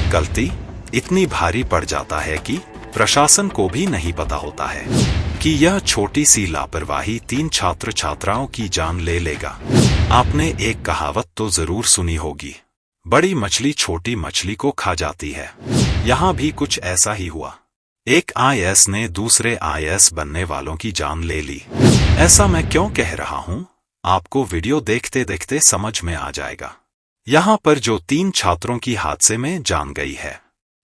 एक गलती इतनी भारी पड़ जाता है कि प्रशासन को भी नहीं पता होता है कि यह छोटी सी लापरवाही 3 छात्र छात्राओं की जान ले लेगा। आपने एक कहावत तो जरूर सुनी होगी, बड़ी मछली छोटी मछली को खा जाती है। यहाँ भी कुछ ऐसा ही हुआ। एक आईएएस ने दूसरे आईएएस बनने वालों की जान ले ली। ऐसा मैं क्यों कह रहा हूँ, आपको वीडियो देखते देखते समझ में आ जाएगा। यहाँ पर जो 3 छात्रों की हादसे में जान गई है,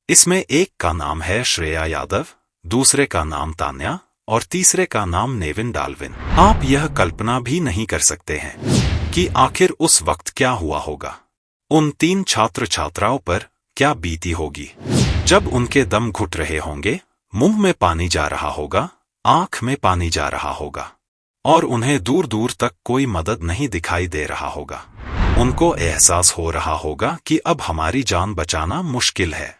इसमें एक का नाम है श्रेया यादव, दूसरे का नाम तान्या और तीसरे का नाम नेविन डाल्विन। आप यह कल्पना भी नहीं कर सकते हैं कि आखिर उस वक्त क्या हुआ होगा, उन 3 छात्र छात्राओं पर क्या बीती होगी जब उनके दम घुट रहे होंगे, मुंह में पानी जा रहा होगा, आंख में पानी जा रहा होगा और उन्हें दूर दूर तक कोई मदद नहीं दिखाई दे रहा होगा। उनको एहसास हो रहा होगा कि अब हमारी जान बचाना मुश्किल है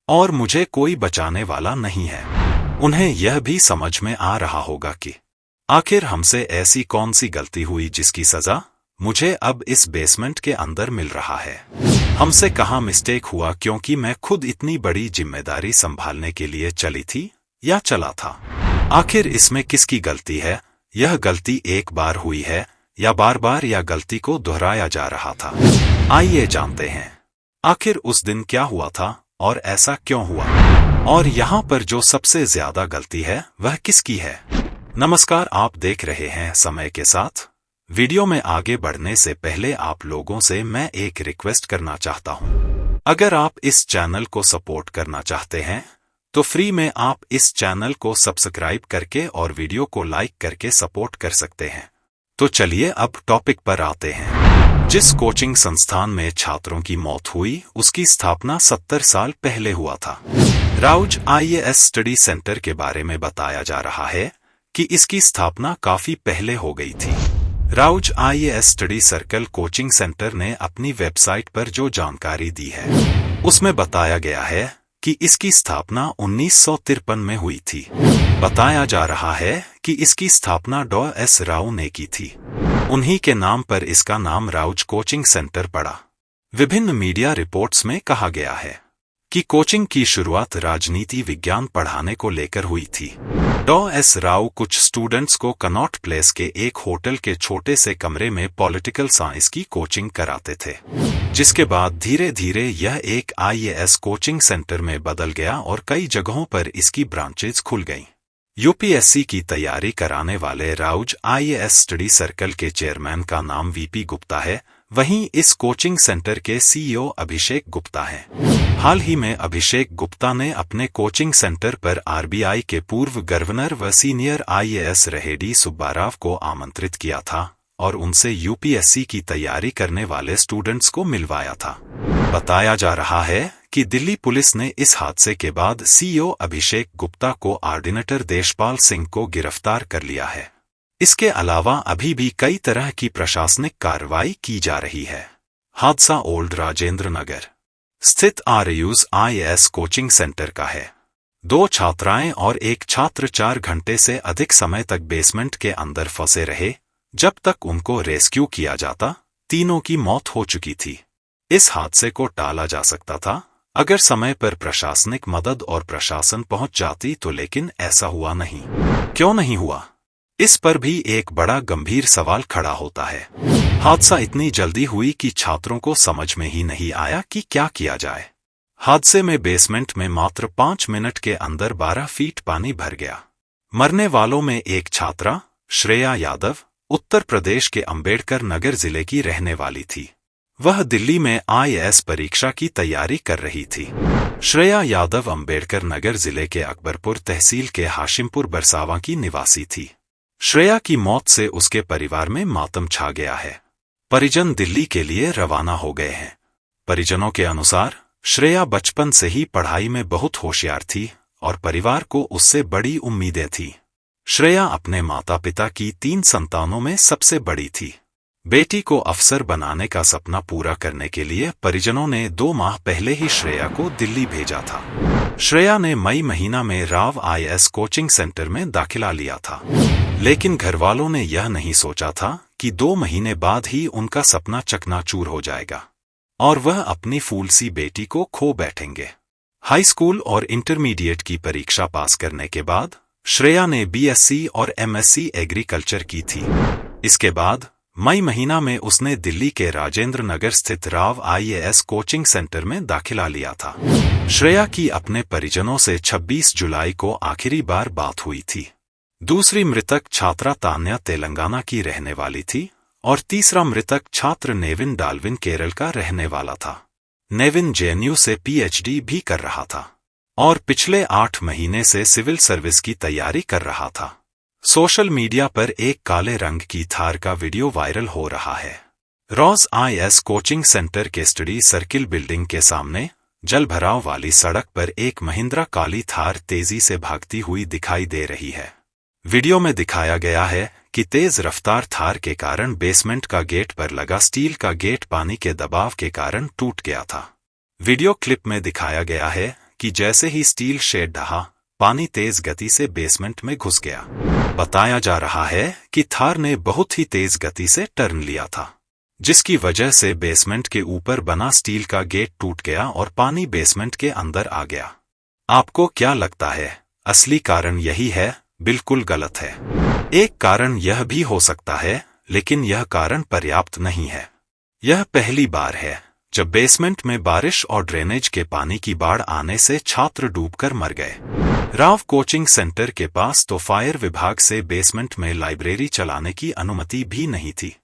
और मुझे कोई बचाने वाला नहीं है। उन्हें यह भी समझ में आ रहा होगा कि आखिर हमसे ऐसी कौन सी गलती हुई जिसकी सजा मुझे अब इस बेसमेंट के अंदर मिल रहा है। हमसे कहाँ मिस्टेक हुआ, क्योंकि मैं खुद इतनी बड़ी जिम्मेदारी संभालने के लिए चली थी या चला था। आखिर इसमें किसकी गलती है? यह गलती एक बार हुई है या बार बार या गलती को दोहराया जा रहा था? आइए जानते हैं आखिर उस दिन क्या हुआ था और ऐसा क्यों हुआ, और यहाँ पर जो सबसे ज्यादा गलती है वह किसकी है। नमस्कार, आप देख रहे हैं समय के साथ। वीडियो में आगे बढ़ने से पहले आप लोगों से मैं एक रिक्वेस्ट करना चाहता हूँ। अगर आप इस चैनल को सपोर्ट करना चाहते हैं तो फ्री में आप इस चैनल को सब्सक्राइब करके और वीडियो को लाइक करके सपोर्ट कर सकते हैं। तो चलिए अब टॉपिक पर आते हैं। जिस कोचिंग संस्थान में छात्रों की मौत हुई उसकी स्थापना 70 साल पहले हुआ था। राउज आईएएस स्टडी सेंटर के बारे में बताया जा रहा है कि इसकी स्थापना काफी पहले हो गई थी। Rouse IAS study circle coaching centre ने अपनी वेबसाइट पर जो जानकारी दी है उसमें बताया गया है कि इसकी स्थापना 1953 में हुई थी। बताया जा रहा है कि इसकी स्थापना डॉ एस राव ने की थी। उन्हीं के नाम पर इसका नाम राउज कोचिंग सेंटर पड़ा। विभिन्न मीडिया रिपोर्ट्स में कहा गया है कि कोचिंग की शुरुआत राजनीति विज्ञान पढ़ाने को लेकर हुई थी। डॉ एस राव कुछ स्टूडेंट्स को कनॉट प्लेस के एक होटल के छोटे से कमरे में पॉलिटिकल साइंस की कोचिंग कराते थे, जिसके बाद धीरे धीरे यह एक आईएएस कोचिंग सेंटर में बदल गया और कई जगहों पर इसकी ब्रांचेज खुल गईं। यूपीएससी की तैयारी कराने वाले राउज आईएएस स्टडी सर्कल के चेयरमैन का नाम वीपी गुप्ता है। वहीं इस कोचिंग सेंटर के सीईओ अभिषेक गुप्ता हैं। हाल ही में अभिषेक गुप्ता ने अपने कोचिंग सेंटर पर आरबीआई के पूर्व गवर्नर व सीनियर आईएएस रहे डी सुब्बाराव को आमंत्रित किया था और उनसे यूपीएससी की तैयारी करने वाले स्टूडेंट्स को मिलवाया था। बताया जा रहा है कि दिल्ली पुलिस ने इस हादसे के बाद सीईओ अभिषेक गुप्ता को ऑर्डिनेटर देशपाल सिंह को गिरफ्तार कर लिया है। इसके अलावा अभी भी कई तरह की प्रशासनिक कार्रवाई की जा रही है। हादसा ओल्ड राजेंद्र नगर स्थित आरयूज आईएएस कोचिंग सेंटर का है। 2 छात्राएं और एक छात्र 4 घंटे से अधिक समय तक बेसमेंट के अंदर फंसे रहे। जब तक उनको रेस्क्यू किया जाता, तीनों की मौत हो चुकी थी। इस हादसे को टाला जा सकता था अगर समय पर प्रशासनिक मदद और प्रशासन पहुंच जाती तो, लेकिन ऐसा हुआ नहीं। क्यों नहीं हुआ, इस पर भी एक बड़ा गंभीर सवाल खड़ा होता है। हादसा इतनी जल्दी हुई कि छात्रों को समझ में ही नहीं आया कि क्या किया जाए। हादसे में बेसमेंट में मात्र 5 मिनट के अंदर 12 फीट पानी भर गया। मरने वालों में एक छात्रा श्रेया यादव उत्तर प्रदेश के अंबेडकर नगर जिले की रहने वाली थी। वह दिल्ली में आईएएस परीक्षा की तैयारी कर रही थी। श्रेया यादव अंबेडकर नगर जिले के अकबरपुर तहसील के हाशिमपुर बरसावा की निवासी थी। श्रेया की मौत से उसके परिवार में मातम छा गया है। परिजन दिल्ली के लिए रवाना हो गए हैं। परिजनों के अनुसार श्रेया बचपन से ही पढ़ाई में बहुत होशियार थी और परिवार को उससे बड़ी उम्मीदें थी। श्रेया अपने माता पिता की 3 संतानों में सबसे बड़ी थी। बेटी को अफसर बनाने का सपना पूरा करने के लिए परिजनों ने 2 माह पहले ही श्रेया को दिल्ली भेजा था। श्रेया ने मई महीना में राव आईएएस कोचिंग सेंटर में दाखिला लिया था, लेकिन घरवालों ने यह नहीं सोचा था कि 2 महीने बाद ही उनका सपना चकनाचूर हो जाएगा। और वह अपनी फूलसी बेटी को खो बैठेंगे। हाई स्कूल और इंटरमीडिएट की परीक्षा पास करने के बाद श्रेया ने बीएससी और एमएससी एग्रीकल्चर की थी। इसके बाद मई महीना में उसने दिल्ली के राजेंद्र नगर स्थित राव आईएएस कोचिंग सेंटर में दाखिला लिया था। श्रेया की अपने परिजनों से 26 जुलाई को आखिरी बार बात हुई थी। दूसरी मृतक छात्रा तान्या तेलंगाना की रहने वाली थी और तीसरा मृतक छात्र नेविन डाल्विन केरल का रहने वाला था। नेविन जेएनयू से पीएचडी भी कर रहा था और पिछले 8 महीने से सिविल सर्विस की तैयारी कर रहा था। सोशल मीडिया पर एक काले रंग की थार का वीडियो वायरल हो रहा है। रॉज आईएएस कोचिंग सेंटर के स्टडी सर्किल बिल्डिंग के सामने जलभराव वाली सड़क पर एक महिंद्रा काली थार तेजी से भागती हुई दिखाई दे रही है। वीडियो में दिखाया गया है कि तेज रफ्तार थार के कारण बेसमेंट का गेट पर लगा स्टील का गेट पानी के दबाव के कारण टूट गया था। वीडियो क्लिप में दिखाया गया है कि जैसे ही स्टील शेड ढहा, पानी तेज गति से बेसमेंट में घुस गया। बताया जा रहा है कि थार ने बहुत ही तेज गति से टर्न लिया था, जिसकी वजह से बेसमेंट के ऊपर बना स्टील का गेट टूट गया और पानी बेसमेंट के अंदर आ गया। आपको क्या लगता है, असली कारण यही है? बिल्कुल गलत है। एक कारण यह भी हो सकता है, लेकिन यह कारण पर्याप्त नहीं है। यह पहली बार है जब बेसमेंट में बारिश और ड्रेनेज के पानी की बाढ़ आने से छात्र डूबकर मर गए। राव कोचिंग सेंटर के पास तो फायर विभाग से बेसमेंट में लाइब्रेरी चलाने की अनुमति भी नहीं थी,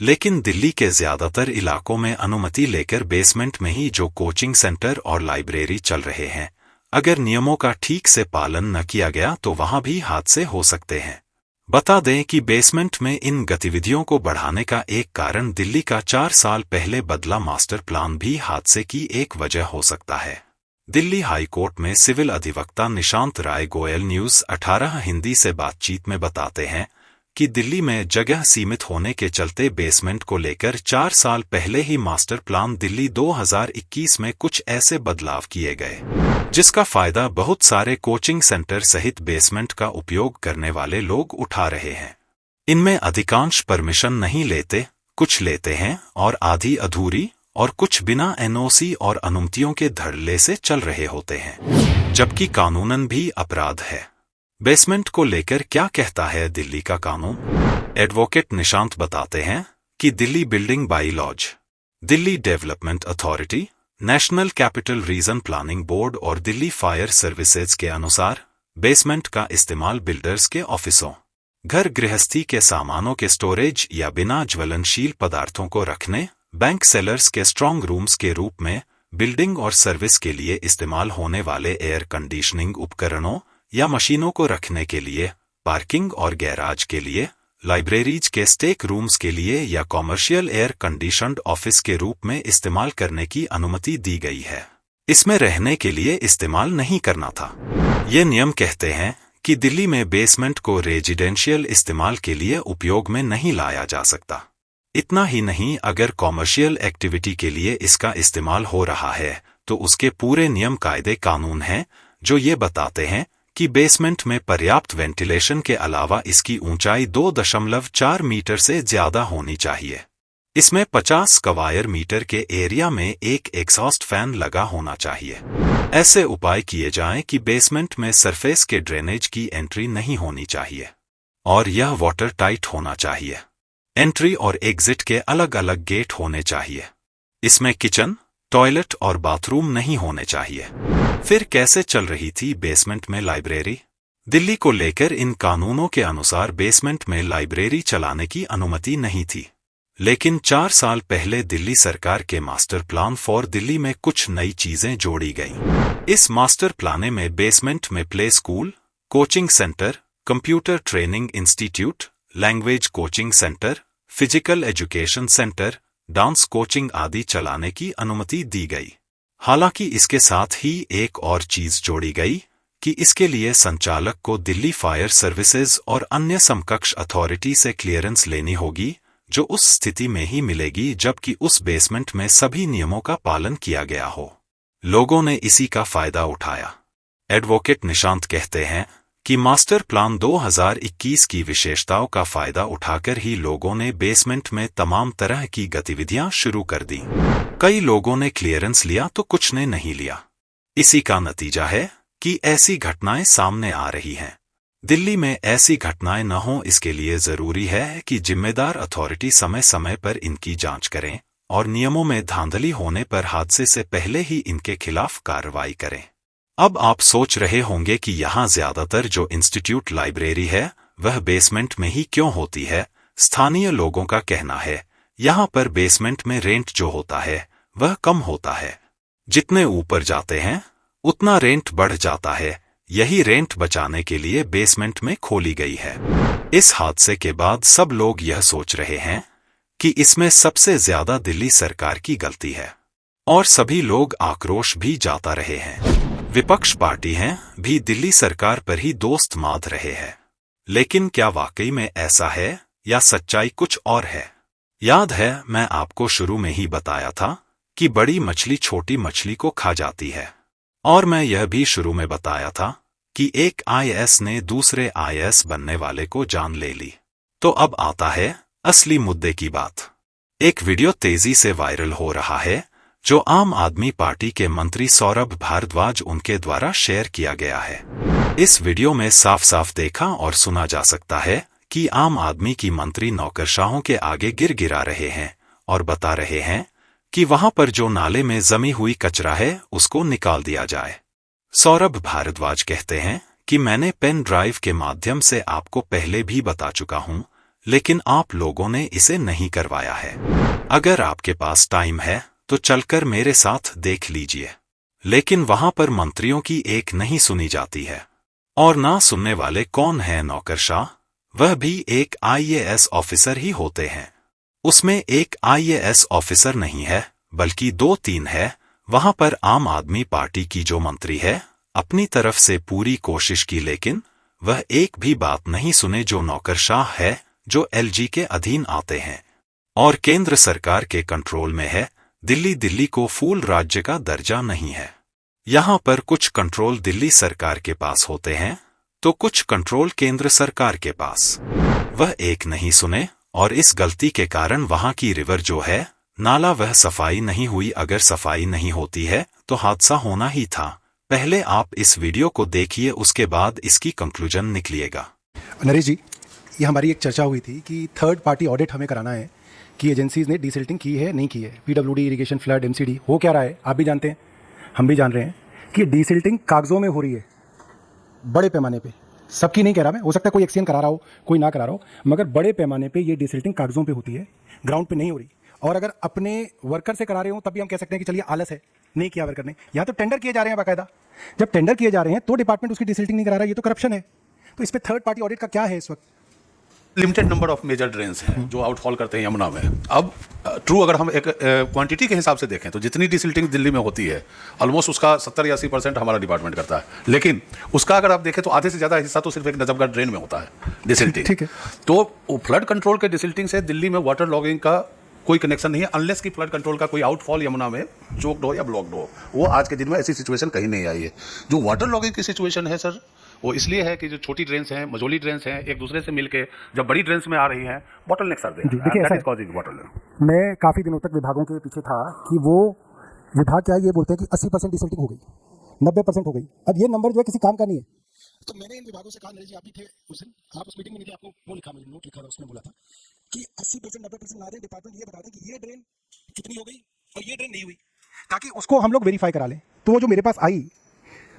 लेकिन दिल्ली के ज्यादातर इलाकों में अनुमति लेकर बेसमेंट में ही जो कोचिंग सेंटर और लाइब्रेरी चल रहे हैं, अगर नियमों का ठीक से पालन न किया गया तो वहां भी हादसे हो सकते हैं। बता दें कि बेसमेंट में इन गतिविधियों को बढ़ाने का एक कारण दिल्ली का 4 साल पहले बदला मास्टर प्लान भी हादसे की एक वजह हो सकता है। दिल्ली हाई कोर्ट में सिविल अधिवक्ता निशांत राय गोयल न्यूज़ 18 हिंदी से बातचीत में बताते हैं कि दिल्ली में जगह सीमित होने के चलते बेसमेंट को लेकर 4 साल पहले ही मास्टर प्लान दिल्ली 2021 में कुछ ऐसे बदलाव किए गए, जिसका फायदा बहुत सारे कोचिंग सेंटर सहित बेसमेंट का उपयोग करने वाले लोग उठा रहे हैं। इनमें अधिकांश परमिशन नहीं लेते, कुछ लेते हैं और आधी अधूरी, और कुछ बिना एनओसी और अनुमतियों के धड़ल्ले से चल रहे होते हैं, जबकि कानूनन भी अपराध है। बेसमेंट को लेकर क्या कहता है दिल्ली का कानून? एडवोकेट निशांत बताते हैं कि Delhi building bylaws, Delhi development authority, national capital region planning board और दिल्ली फायर सर्विसेज के अनुसार बेसमेंट का इस्तेमाल बिल्डर्स के ऑफिसों, घर गृहस्थी के सामानों के स्टोरेज या बिना ज्वलनशील पदार्थों को रखने, बैंक सेलर्स के स्ट्रांग रूम्स के रूप में, बिल्डिंग और सर्विस के लिए इस्तेमाल होने वाले एयर कंडीशनिंग उपकरणों या मशीनों को रखने के लिए, पार्किंग और गैराज के लिए, लाइब्रेरीज के स्टेक रूम्स के लिए या कॉमर्शियल एयर कंडीशन्ड ऑफिस के रूप में इस्तेमाल करने की अनुमति दी गई है। इसमें रहने के लिए इस्तेमाल नहीं करना था। ये नियम कहते हैं कि दिल्ली में बेसमेंट को रेजिडेंशियल इस्तेमाल के लिए उपयोग में नहीं लाया जा सकता। इतना ही नहीं, अगर कॉमर्शियल एक्टिविटी के लिए इसका इस्तेमाल हो रहा है तो उसके पूरे नियम कायदे कानून हैं जो ये बताते हैं कि बेसमेंट में पर्याप्त वेंटिलेशन के अलावा इसकी ऊंचाई 2.4 मीटर से ज्यादा होनी चाहिए। इसमें 50 स्क्वायर मीटर के एरिया में एक एग्जॉस्ट फैन लगा होना चाहिए। ऐसे उपाय किए जाएं कि बेसमेंट में सरफेस के ड्रेनेज की एंट्री नहीं होनी चाहिए और यह वाटर टाइट होना चाहिए। एंट्री और एग्जिट के अलग अलग गेट होने चाहिए। इसमें किचन, टॉयलेट और बाथरूम नहीं होने चाहिए। फिर कैसे चल रही थी बेसमेंट में लाइब्रेरी? दिल्ली को लेकर इन कानूनों के अनुसार बेसमेंट में लाइब्रेरी चलाने की अनुमति नहीं थी, लेकिन 4 साल पहले दिल्ली सरकार के मास्टर प्लान फॉर दिल्ली में कुछ नई चीजें जोड़ी गईं। इस मास्टर प्लान में बेसमेंट में play school, coaching centre, computer training institute, language coaching centre, physical education centre, dance coaching आदि चलाने की अनुमति दी गई। हालांकि इसके साथ ही एक और चीज जोड़ी गई कि इसके लिए संचालक को दिल्ली फायर सर्विसेज और अन्य समकक्ष अथॉरिटी से क्लियरेंस लेनी होगी, जो उस स्थिति में ही मिलेगी जबकि उस बेसमेंट में सभी नियमों का पालन किया गया हो। लोगों ने इसी का फायदा उठाया। एडवोकेट निशांत कहते हैं कि मास्टर प्लान 2021 की विशेषताओं का फायदा उठाकर ही लोगों ने बेसमेंट में तमाम तरह की गतिविधियां शुरू कर दी। कई लोगों ने क्लियरेंस लिया तो कुछ ने नहीं लिया। इसी का नतीजा है कि ऐसी घटनाएं सामने आ रही हैं। दिल्ली में ऐसी घटनाएं न हों, इसके लिए जरूरी है कि जिम्मेदार अथॉरिटी समय समय पर इनकी जांच करें और नियमों में धांधली होने पर हादसे से पहले ही इनके खिलाफ कार्रवाई करें। अब आप सोच रहे होंगे कि यहाँ ज्यादातर जो इंस्टीट्यूट लाइब्रेरी है वह बेसमेंट में ही क्यों होती है। स्थानीय लोगों का कहना है यहाँ पर बेसमेंट में रेंट जो होता है वह कम होता है। जितने ऊपर जाते हैं उतना रेंट बढ़ जाता है। यही रेंट बचाने के लिए बेसमेंट में खोली गई है। इस हादसे के बाद सब लोग यह सोच रहे हैं कि इसमें सबसे ज्यादा दिल्ली सरकार की गलती है और सभी लोग आक्रोश भी जाता रहे हैं। विपक्ष पार्टी हैं भी दिल्ली सरकार पर ही दोस्त माद रहे हैं। लेकिन क्या वाकई में ऐसा है या सच्चाई कुछ और है? याद है मैं आपको शुरू में ही बताया था कि बड़ी मछली छोटी मछली को खा जाती है, और मैं यह भी शुरू में बताया था कि एक आईएएस ने दूसरे आईएएस बनने वाले को जान ले ली। तो अब आता है असली मुद्दे की बात। एक वीडियो तेजी से वायरल हो रहा है जो आम आदमी पार्टी के मंत्री सौरभ भारद्वाज उनके द्वारा शेयर किया गया है। इस वीडियो में साफ साफ देखा और सुना जा सकता है कि आम आदमी की मंत्री नौकरशाहों के आगे गिर गिरा रहे हैं और बता रहे हैं कि वहां पर जो नाले में जमी हुई कचरा है उसको निकाल दिया जाए। सौरभ भारद्वाज कहते हैं कि मैंने पेन ड्राइव के माध्यम से आपको पहले भी बता चुका हूं, लेकिन आप लोगों ने इसे नहीं करवाया है। अगर आपके पास टाइम है तो चलकर मेरे साथ देख लीजिए। लेकिन वहां पर मंत्रियों की एक नहीं सुनी जाती है। और ना सुनने वाले कौन है? नौकरशाह, वह भी एक आईएएस ऑफिसर ही होते हैं। उसमें एक आईएएस ऑफिसर नहीं है बल्कि 2-3 है। वहां पर आम आदमी पार्टी की जो मंत्री है अपनी तरफ से पूरी कोशिश की, लेकिन वह एक भी बात नहीं सुने। जो नौकरशाह है जो एलजी के अधीन आते हैं और केंद्र सरकार के कंट्रोल में है। दिल्ली को फूल राज्य का दर्जा नहीं है। यहाँ पर कुछ कंट्रोल दिल्ली सरकार के पास होते हैं तो कुछ कंट्रोल केंद्र सरकार के पास। वह एक नहीं सुने और इस गलती के कारण वहां की रिवर जो है नाला वह सफाई नहीं हुई। अगर सफाई नहीं होती है तो हादसा होना ही था। पहले आप इस वीडियो को देखिए, उसके बाद इसकी कंक्लूजन निकलिएगा। नरेश जी, ये हमारी एक चर्चा हुई थी कि थर्ड पार्टी ऑडिट हमें कराना है कि एजेंसीज ने डीसिल्टिंग की है नहीं की है। पीडब्ल्यूडी, इरिगेशन, फ्लड, एमसीडी हो क्या रहा है आप भी जानते हैं, हम भी जान रहे हैं कि डीसिल्टिंग कागजों में हो रही है बड़े पैमाने पे। सबकी नहीं कह रहा मैं, हो सकता है कोई एक्सीजन करा रहा हो कोई ना करा रहा हो, मगर बड़े पैमाने पे ये डीसिल्टिंग कागजों पे होती है, ग्राउंड पे नहीं हो रही। और अगर अपने वर्कर से करा रहे हो तब भी हम कह सकते हैं कि चलिए आलस है, नहीं किया वर्कर ने। यहाँ तो टेंडर किए जा रहे हैं बाकायदा। जब टेंडर किए जा रहे हैं तो डिपार्टमेंट उसकी डीसिल्टिंग नहीं करा रहा, ये तो करप्शन है। तो इस पर थर्ड पार्टी ऑडिट का क्या है इस वक्त? Limited number of major drains हैं जो आउटफॉल करते हैं यमुना में। अब ट्रू अगर हम एक क्वांटिटी के हिसाब से देखें तो जितनी डिसिल्टिंग दिल्ली में होती है ऑलमोस्ट उसका 70 या 80% हमारा डिपार्टमेंट करता है। लेकिन उसका अगर आप देखें तो आधे से ज़्यादा हिस्सा तो सिर्फ एक नजफगढ़ ड्रेन में होता है डिसिल्टिंग। ठीक है। तो फ्लड कंट्रोल के डिसिल्टिंग से दिल्ली में वाटर लॉगिंग का कोई कनेक्शन नहीं है, अनलेस की फ्लड कंट्रोल का कोई आउटफॉल यमुना में चोक्ड हो या ब्लॉक्ड हो। वो आज के दिन में ऐसी सिचुएशन कहीं नहीं आई है। जो वाटर लॉगिंग की सिचुएशन है सर, वो इसलिए है कि जो छोटी ड्रेन्स हैं, मझोली ड्रेन्स हैं, एक दूसरे से मिलके जब बड़ी ड्रेन्स में आ रही हैं बॉटलनेक सर दे। देखिए ऐसा बॉटलनेक। मैं काफ़ी दिनों तक विभागों के पीछे था कि वो विभाग क्या है, ये बोलते हैं कि 80% डिसिल्टिंग हो गई, 90% हो गई। अब ये नंबर जो है किसी काम का नहीं है। तो मैंने इन विभागों से कहा, नरेश जी आप भी थे उस दिन, आप उस मीटिंग में नहीं थे, आपको वो लिखा, मैंने नोट लिखा था, उसमें बोला था कि 80% 90% ना दें, डिपार्टमेंट ये बता दें कि ये ड्रेन कितनी हो गई और ये ड्रेन नहीं हुई, ताकि उसको हम लोग वेरीफाई करा लें। तो वो जो मेरे पास आई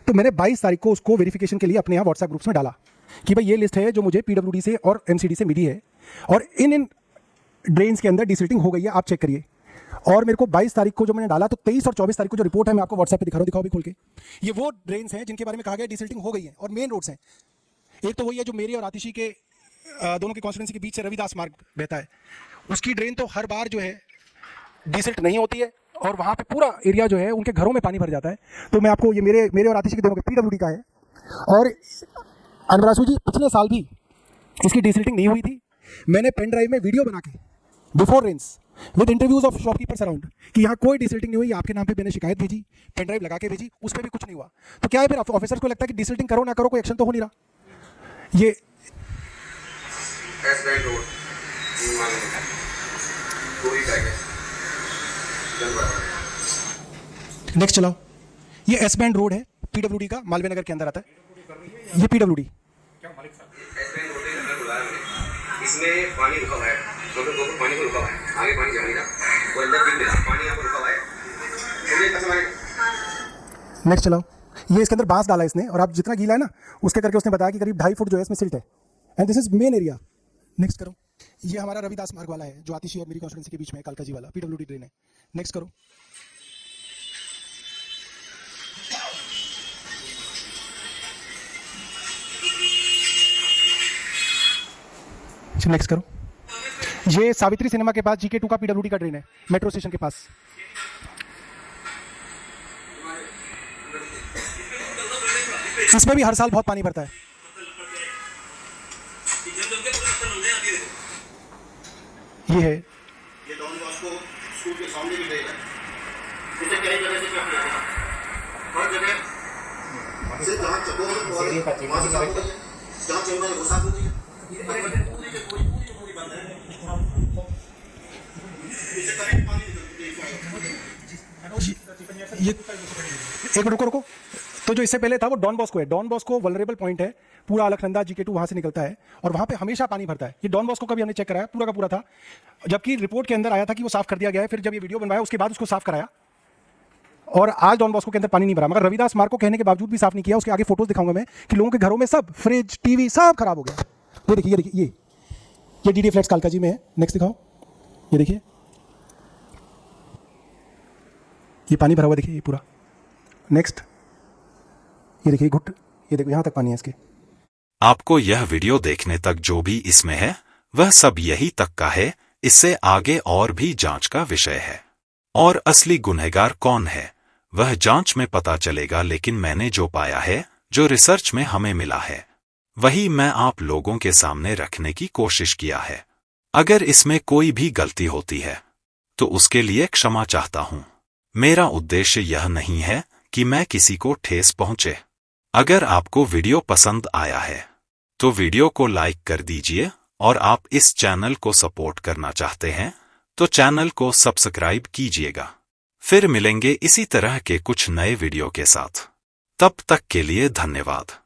तो मैंने 22 तारीख को उसको वेरिफिकेशन के लिए अपने यहाँ व्हाट्सएप ग्रुप्स में डाला कि भाई ये लिस्ट है जो मुझे पीडब्ल्यूडी से और एमसीडी से मिली है और इन ड्रेन्स के अंदर डिसिल्टिंग हो गई है, आप चेक करिए। और मेरे को 22 तारीख को जो मैंने डाला तो 23 और 24 तारीख को जो रिपोर्ट है मैं आपको व्हाट्सएप पे दिखा रहा हूँ, दिखाओ भी खोल के। ये वो ड्रेन्स हैं जिनके बारे में कहा गया डिसिल्टिंग हो गई है और मेन रोड्स हैं। एक तो वही है जो मेरे और आतिशी के दोनों के कॉन्स्टिट्यूंसी के बीच से रविदास मार्ग बहता है, उसकी ड्रेन तो हर बार जो है डिसिल्ट नहीं होती है और वहाँ पे पूरा एरिया जो है उनके घरों में पानी भर जाता है। तो मैं आपको ये मेरे और आतिशी के दोनों के पीडब्ल्यूडी का है। और अनवरासु जी पिछले साल भी इसकी डिसिल्टिंग नहीं हुई थी। मैंने पेन ड्राइव में वीडियो बना के before Reigns with interviews of shopkeepers around कि यहाँ कोई डिसिल्टिंग नहीं हुई, आपके नाम पे मैंने शिकायत भेजी, पेन ड्राइव लगा के भेजी, उस पर भी कुछ नहीं हुआ। तो क्या है फिर ऑफिसर्स को लगता है कि डिसिल्टिंग करो ना करो कोई एक्शन तो हो नहीं रहा। ये एस बैंक रोड मालूम है पूरी टाइगर जनवर नेक्स्ट चलाओ। ये एस बैंड रोड है पीडब्ल्यूडी का, मालवीय नगर के अंदर आता है। ये पीडब्ल्यूडी एस बैंक रोड के अंदर बुलाया मैंने, इसमें पानी रुका हुआ है, मतलब दो फुट पानी को रुका हुआ है, आगे पानी जमा नहीं था, वो अंदर गिर गया, पानी यहाँ पर रुका हुआ है, मुझे कसम है। नेक्स्ट चलाओ। ये इसके अंदर बांस डाला है इसने, और आप जितना गीला है ना उसके करके उसने बताया कि करीब 2.5 फुट जो है इसमें सिल्ट है, and this is main area. Next करो। ये हमारा रविदास मार्ग वाला है जो आतिशी और मेरी कॉन्स्टिट्यूंसी के बीच में है, कालकाजी वाला पीडब्ल्यूडी ड्रेन है। नेक्स्ट करो। नेक्स्ट करो। ये सावित्री सिनेमा के पास GK2 का पीडब्ल्यूडी का ड्रेन है, मेट्रो स्टेशन के पास। इसमें भी हर साल बहुत पानी भरता है। ये है ये डॉन बॉस्को स्कूल के सामने भी ड्रेन है, इसे कई जगह से किया था, हर जगह से जहाँ चकोर वहाँ से साफ हो गई है, जहाँ चेंबर है वो साफ हो गई है, पूरी बंद है, इसे करेंट पानी ये एक मिनट रुको। तो जो इससे पहले था वो डॉन बॉस्को है। डॉन बॉस्को वल्नरेबल पॉइंट है, पूरा अलकनंदा GK2 वहां से निकलता है और वहां पे हमेशा पानी भरता है। ये डॉन बॉस्को का भी हमने चेक कराया, पूरा का पूरा था, जबकि रिपोर्ट के अंदर आया था कि वो साफ कर दिया गया है। फिर जब ये वीडियो बनवाया उसके बाद उसको साफ कराया, और आज डॉन बॉस्को के अंदर पानी नहीं भरा, मगर रविदास मार्ग को कहने के बावजूद भी साफ नहीं किया। उसके आगे फोटोज दिखाऊंगा मैं कि लोगों के घरों में सब फ्रिज टीवी सब खराब हो गया। ये देखिए, ये देखिए, ये DD फ्लैट्स कालकाजी में है। नेक्स्ट दिखाओ। ये देखिए, ये पानी भरा हुआ देखिए, ये पूरा। नेक्स्ट, ये देखिए घुट, ये देखो यहां तक पानी है इसके। आपको यह वीडियो देखने तक जो भी इसमें है वह सब यही तक का है। इससे आगे और भी जांच का विषय है, और असली गुनहगार कौन है वह जांच में पता चलेगा। लेकिन मैंने जो पाया है, जो रिसर्च में हमें मिला है, वही मैं आप लोगों के सामने रखने की कोशिश किया है। अगर इसमें कोई भी गलती होती है तो उसके लिए क्षमा चाहता हूं। मेरा उद्देश्य यह नहीं है कि मैं किसी को ठेस पहुंचे। अगर आपको वीडियो पसंद आया है तो वीडियो को लाइक कर दीजिए, और आप इस चैनल को सपोर्ट करना चाहते हैं तो चैनल को सब्सक्राइब कीजिएगा। फिर मिलेंगे इसी तरह के कुछ नए वीडियो के साथ। तब तक के लिए धन्यवाद।